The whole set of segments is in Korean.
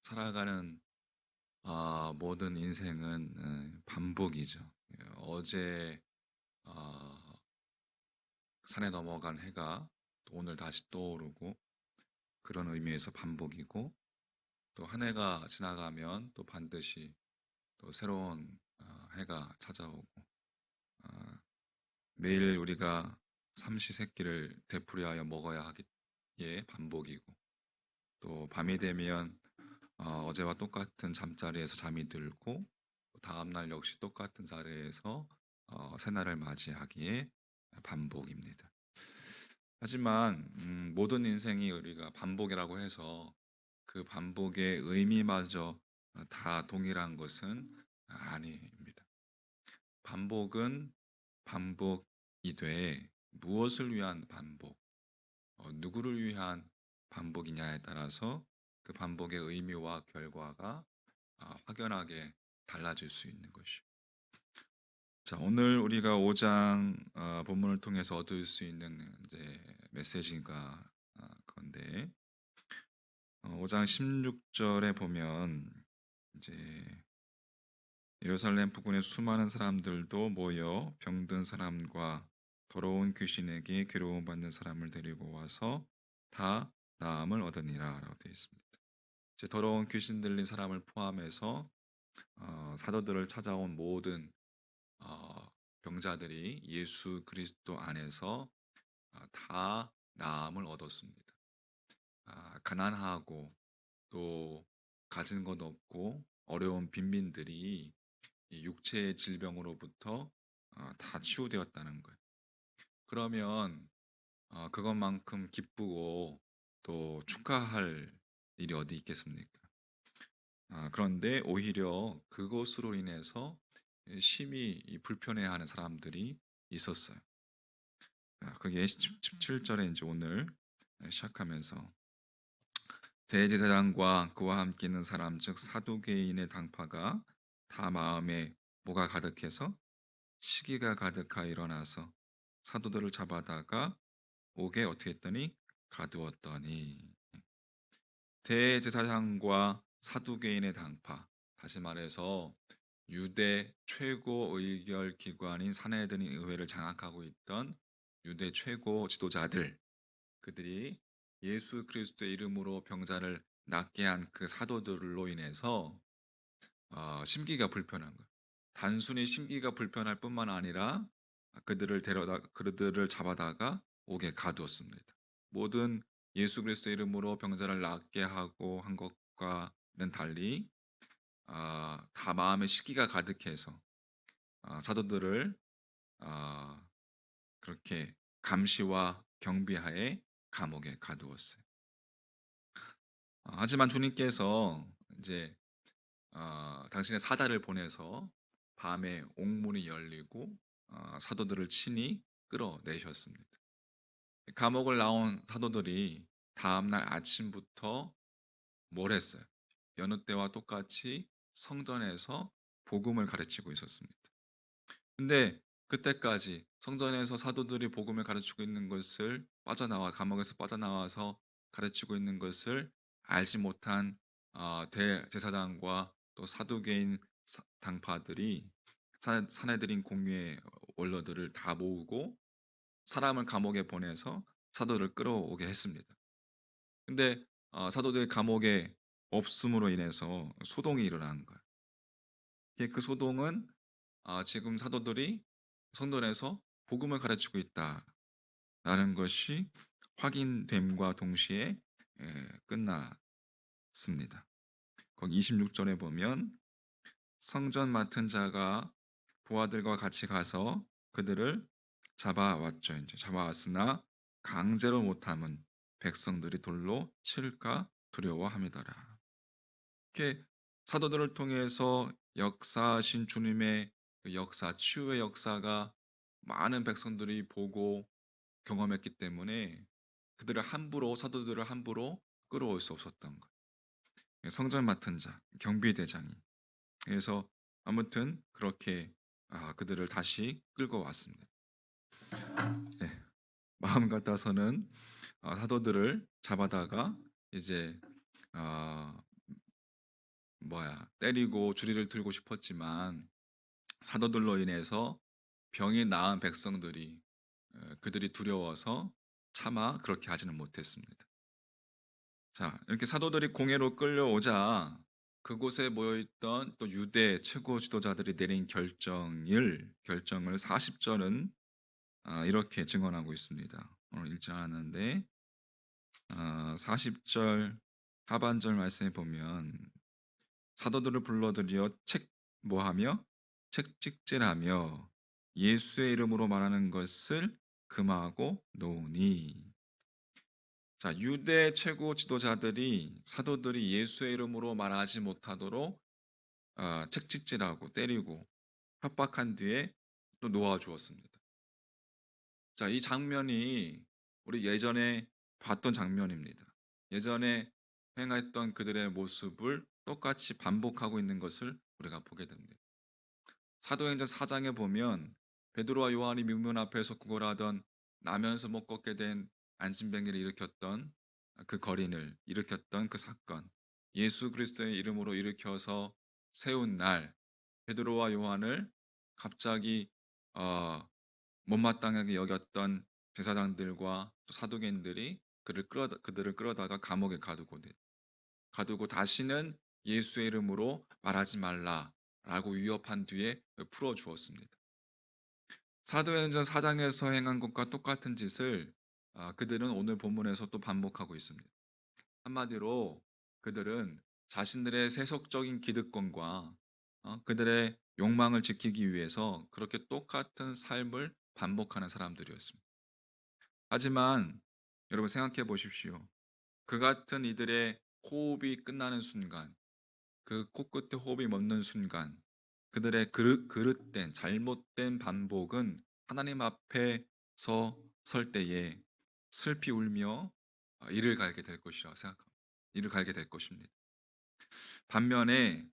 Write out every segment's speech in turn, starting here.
살아가는 모든 인생은 반복이죠. 어제 어, 산에 넘어간 해가 또 오늘 다시 떠오르고 그런 의미에서 반복이고 또 한 해가 지나가면 또 반드시 또 새로운 해가 찾아오고 어, 매일 우리가 삼시세끼를 되풀이하여 먹어야 하기에 반복이고 또 밤이 되면 어제와 똑같은 잠자리에서 잠이 들고 다음날 역시 똑같은 자리에서 새날을 맞이하기에 반복입니다. 하지만 모든 인생이 우리가 반복이라고 해서 그 반복의 의미마저 다 동일한 것은 아닙니다. 반복은 반복이되 무엇을 위한 반복, 누구를 위한 반복이냐에 따라서 그 반복의 의미와 결과가 확연하게 달라질 수 있는 것이요. 자, 오늘 우리가 5장 본문을 통해서 얻을 수 있는 이제 메시지가 건데 5장 16절에 보면 이제 예루살렘 부근의 수많은 사람들도 모여 병든 사람과 더러운 귀신에게 괴로움 받는 사람을 데리고 와서 다 나음을 얻으니라라고 되어 있습니다. 이제 더러운 귀신 들린 사람을 포함해서 사도들을 찾아온 모든 병자들이 예수 그리스도 안에서 다 나음을 얻었습니다. 가난하고 또 가진 것 없고 어려운 빈민들이 이 육체의 질병으로부터 다 치유되었다는 거예요. 그러면 그것만큼 기쁘고 또 축하할 일이 어디 있겠습니까? 그런데 오히려 그것으로 인해서 심히 불편해하는 사람들이 있었어요. 그게 17절에 이제 오늘 시작하면서 대제사장과 그와 함께 있는 사람 즉 사두개인의 당파가 다 마음에 뭐가 가득해서 시기가 가득하여 일어나서 사도들을 잡아다가 옥에 어떻게 했더니 가두었더니 대제사장과 사두개인의 당파 다시 말해서 유대 최고 의결 기관인 사내들인 의회를 장악하고 있던 유대 최고 지도자들 그들이 예수 그리스도의 이름으로 병자를 낫게 한 그 사도들로 인해서 심기가 불편한 거예요. 단순히 심기가 불편할 뿐만 아니라 그들을 잡아다가 옥에 가두었습니다. 모든 예수 그리스도 이름으로 병자를 낫게 하고 한 것과는 달리 다 마음에 시기가 가득해서 사도들을 아, 그렇게 감시와 경비하에 감옥에 가두었어요. 하지만 주님께서 이제 당신의 사자를 보내서 밤에 옥문이 열리고 사도들을 친히 끌어내셨습니다. 감옥을 나온 사도들이 다음날 아침부터 뭘 했어요? 여느 때와 똑같이 성전에서 복음을 가르치고 있었습니다. 근데 그때까지 성전에서 사도들이 복음을 가르치고 있는 것을 감옥에서 빠져나와서 가르치고 있는 것을 알지 못한 대제사장과 또 사두개인 당파들이 사내들인 공유의 원로들을 다 모으고 사람을 감옥에 보내서 사도를 끌어오게 했습니다. 근데 사도들이 감옥에 없음으로 인해서 소동이 일어난 거예요. 그 소동은 지금 사도들이 성전에서 복음을 가르치고 있다라는 것이 확인됨과 동시에 끝났습니다. 거기 26절에 보면 성전 맡은 자가 부하들과 같이 가서 그들을 잡아왔죠. 이제 잡아왔으나 강제로 못함은 백성들이 돌로 칠까 두려워함이더라. 이렇게 사도들을 통해서 역사하신 주님의 그 역사, 치유의 역사가 많은 백성들이 보고 경험했기 때문에 사도들을 함부로 끌어올 수 없었던 거예요. 성전 맡은 자, 경비대장이. 그래서 아무튼 그렇게 그들을 다시 끌고 왔습니다. 네, 마음 같아서는 사도들을 잡아다가 이제 어, 때리고 주리를 들고 싶었지만 사도들로 인해서 병이 나은 백성들이 그들이 두려워서 차마 그렇게 하지는 못했습니다. 자, 이렇게 사도들이 공회로 끌려오자 그곳에 모여 있던 또 유대 최고 지도자들이 내린 결정을 40절은 이렇게 증언하고 있습니다. 오늘 읽지 않았는데 40절 하반절 말씀에 보면 사도들을 불러들여 뭐하며 책찍질하며 예수의 이름으로 말하는 것을 금하고 놓으니. 자, 유대 최고 지도자들이 사도들이 예수의 이름으로 말하지 못하도록 책찍질하고 때리고 협박한 뒤에 또 놓아주었습니다. 자, 이 장면이 우리 예전에 봤던 장면입니다. 예전에 행했던 그들의 모습을 똑같이 반복하고 있는 것을 우리가 보게 됩니다. 사도행전 4장에 보면 베드로와 요한이 민문 앞에서 구걸하던 나면서 못 걷게 된 안진뱅이를 일으켰던 그 거린을 일으켰던 그 사건, 예수 그리스도의 이름으로 일으켜서 세운 날 베드로와 요한을 갑자기 어, 못마땅하게 여겼던 제사장들과 또 사두개인들이 그들을 끌어다가 감옥에 가두고 다시는 예수의 이름으로 말하지 말라라고 위협한 뒤에 풀어 주었습니다. 사도행전 4장에서 행한 것과 똑같은 짓을 그들은 오늘 본문에서 또 반복하고 있습니다. 한마디로 그들은 자신들의 세속적인 기득권과 그들의 욕망을 지키기 위해서 그렇게 똑같은 삶을 반복하는 사람들이었습니다. 하지만 여러분 생각해 보십시오. 그 같은 이들의 호흡이 끝나는 순간, 그 코끝에 호흡이 멎는 순간, 그들의 그릇된 잘못된 반복은 하나님 앞에서 설 때에 슬피 울며 이를 갈게 될 것이라고 생각합니다. 이를 갈게 될 것입니다. 반면에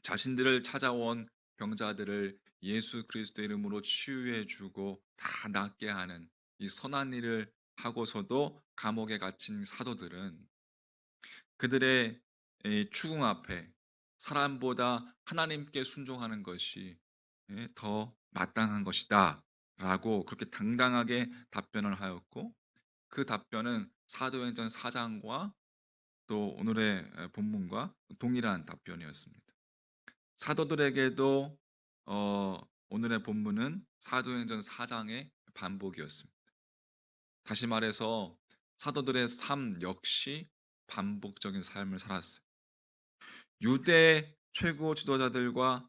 자신들을 찾아온 병자들을 예수 그리스도 이름으로 치유해 주고 다 낫게 하는 이 선한 일을 하고서도 감옥에 갇힌 사도들은 그들의 추궁 앞에 사람보다 하나님께 순종하는 것이 더 마땅한 것이다 라고 그렇게 당당하게 답변을 하였고, 그 답변은 사도행전 4장과 또 오늘의 본문과 동일한 답변이었습니다. 사도들에게도 오늘의 본문은 사도행전 4장의 반복이었습니다. 다시 말해서 사도들의 삶 역시 반복적인 삶을 살았어요. 유대 최고 지도자들과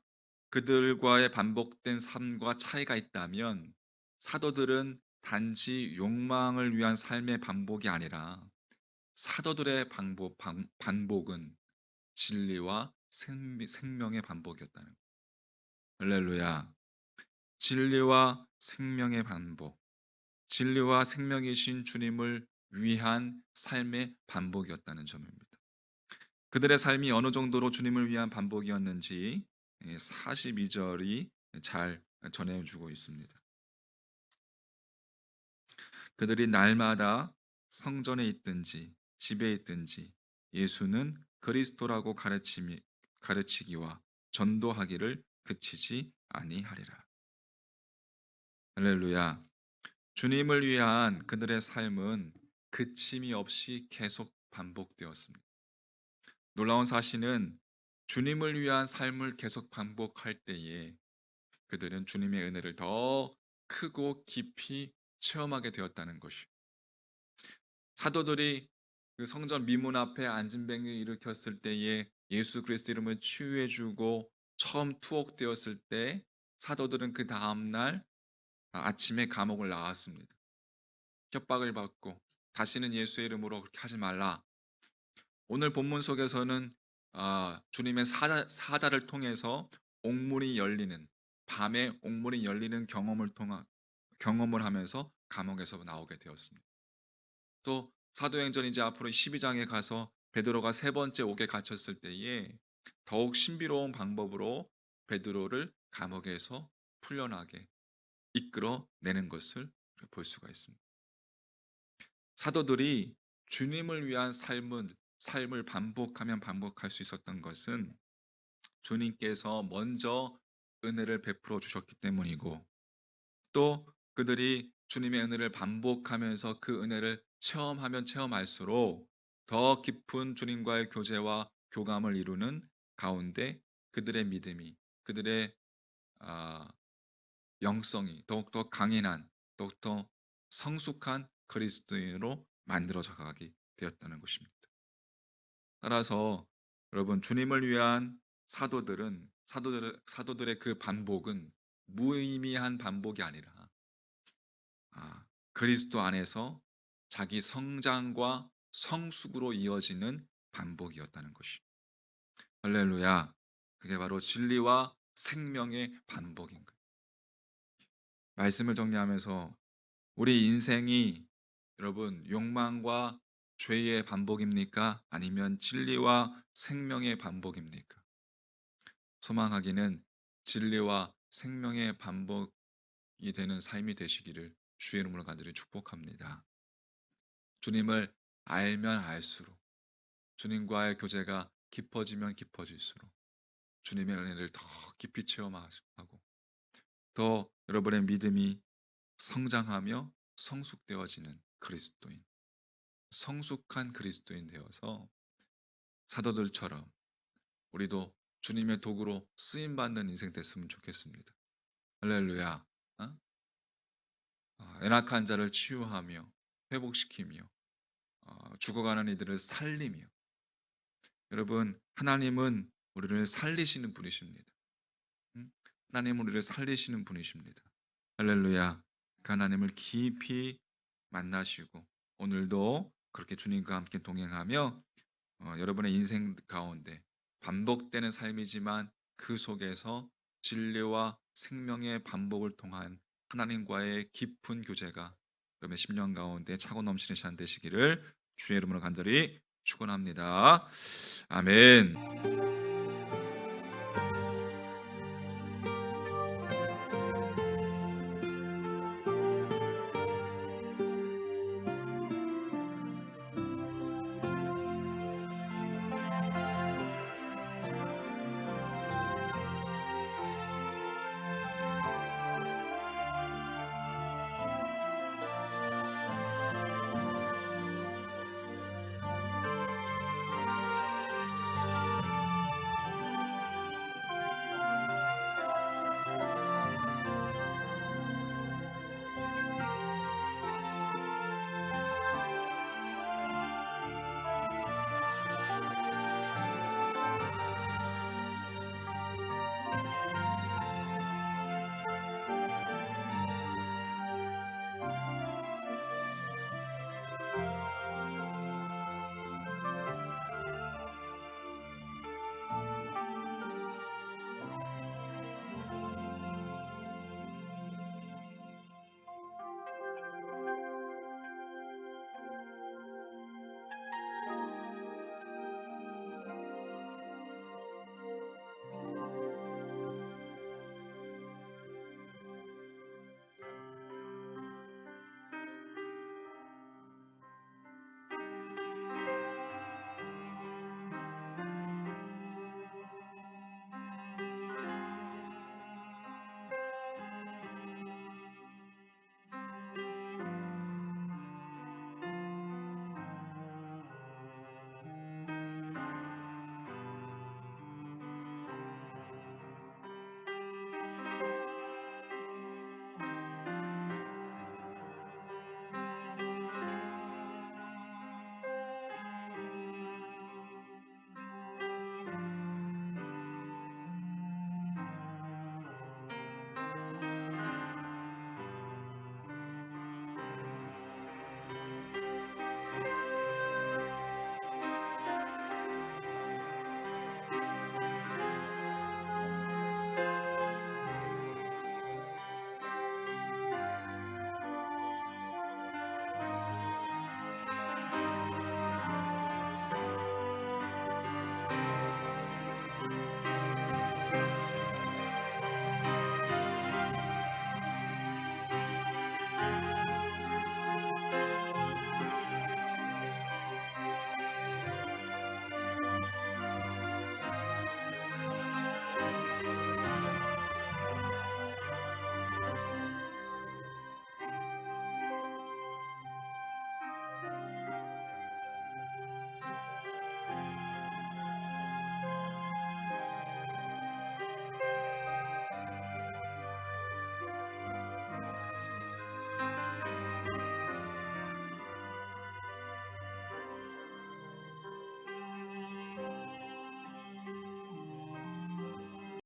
그들과의 반복된 삶과 차이가 있다면 사도들은 단지 욕망을 위한 삶의 반복이 아니라 사도들의 반복은 진리와 생명의 반복이었다는 거예요. 할렐루야. 진리와 생명의 반복. 진리와 생명이신 주님을 위한 삶의 반복이었다는 점입니다. 그들의 삶이 어느 정도로 주님을 위한 반복이었는지 42절이 잘 전해주고 있습니다. 그들이 날마다 성전에 있든지 집에 있든지 예수는 그리스도라고 가르치기와 전도하기를 그치지 아니하리라. 할렐루야. 주님을 위한 그들의 삶은 그침이 없이 계속 반복되었습니다. 놀라운 사실은 주님을 위한 삶을 계속 반복할 때에 그들은 주님의 은혜를 더 크고 깊이 체험하게 되었다는 것이. 사도들이 그 성전 미문 앞에 안진뱅이 일으켰을 때에 예수 그리스도 이름을 치유해주고 처음 투옥되었을 때 사도들은 그 다음날 아침에 감옥을 나왔습니다. 협박을 받고 다시는 예수의 이름으로 그렇게 하지 말라. 오늘 본문 속에서는 주님의 사자를 통해서 밤에 옥문이 열리는 경험을 하면서 감옥에서 나오게 되었습니다. 또 사도행전 이제 앞으로 12장에 가서 베드로가 세 번째 옥에 갇혔을 때에 더욱 신비로운 방법으로 베드로를 감옥에서 풀려나게 이끌어내는 것을 볼 수가 있습니다. 사도들이 주님을 위한 삶을 반복하면 반복할 수 있었던 것은 주님께서 먼저 은혜를 베풀어 주셨기 때문이고, 또 그들이 주님의 은혜를 반복하면서 그 은혜를 체험하면 체험할수록 더 깊은 주님과의 교제와 교감을 이루는 가운데 그들의 믿음이, 그들의 아, 영성이 더욱더 강인한, 더욱더 성숙한 그리스도인으로 만들어져 가게 되었다는 것입니다. 따라서 여러분, 주님을 위한 사도들의 그 반복은 무의미한 반복이 아니라 그리스도 안에서 자기 성장과 성숙으로 이어지는 반복이었다는 것이. 할렐루야. 그게 바로 진리와 생명의 반복인 거예요. 말씀을 정리하면서 우리 인생이 여러분 욕망과 죄의 반복입니까? 아니면 진리와 생명의 반복입니까? 소망하기는 진리와 생명의 반복이 되는 삶이 되시기를 주의 이름으로 간절히 축복합니다. 주님을 알면 알수록, 주님과의 교제가 깊어지면 깊어질수록 주님의 은혜를 더 깊이 체험하고, 더 여러분의 믿음이 성장하며 성숙되어지는 그리스도인, 성숙한 그리스도인 되어서 사도들처럼 우리도 주님의 도구로 쓰임받는 인생 됐으면 좋겠습니다. 할렐루야. 어? 연약한 자를 치유하며 회복시키며 죽어가는 이들을 살리며, 여러분, 하나님은 우리를 살리시는 분이십니다. 하나님은 우리를 살리시는 분이십니다. 할렐루야. 그 하나님을 깊이 만나시고 오늘도 그렇게 주님과 함께 동행하며 여러분의 인생 가운데 반복되는 삶이지만 그 속에서 진리와 생명의 반복을 통한 하나님과의 깊은 교제가 여러분의 심령 가운데 차고 넘치는 시간 되시기를 주의 이름으로 간절히 축원합니다. 아멘.